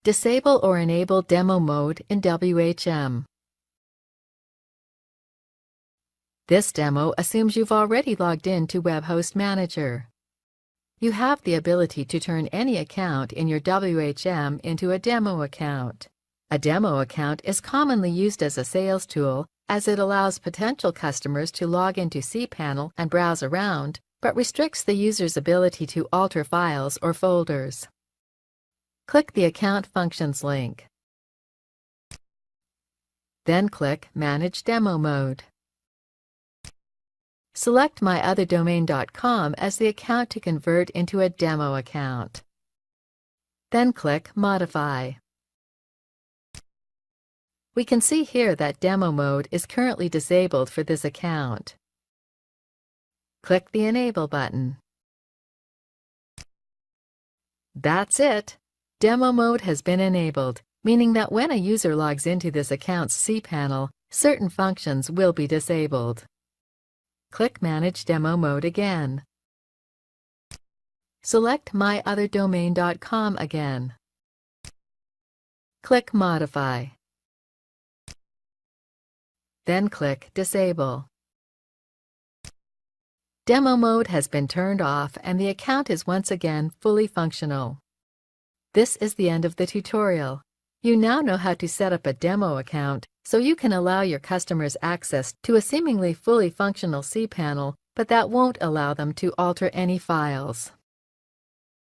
Disable or enable demo mode in WHM. This demo assumes you've already logged in to WebHost Manager. You have the ability to turn any account in your WHM into a demo account. A demo account is commonly used as a sales tool as it allows potential customers to log into cPanel and browse around, but restricts the user's ability to alter files or folders. Click the Account Functions link. Then click Manage Demo Mode. Select myotherdomain.com as the account to convert into a demo account. Then click Modify. We can see here that demo mode is currently disabled for this account. Click the Enable button. That's it! Demo mode has been enabled, meaning that when a user logs into this account's cPanel, certain functions will be disabled. Click Manage Demo Mode again. Select myotherdomain.com again. Click Modify. Then click Disable. Demo mode has been turned off and the account is once again fully functional. This is the end of the tutorial. You now know how to set up a demo account so you can allow your customers access to a seemingly fully functional cPanel, but that won't allow them to alter any files.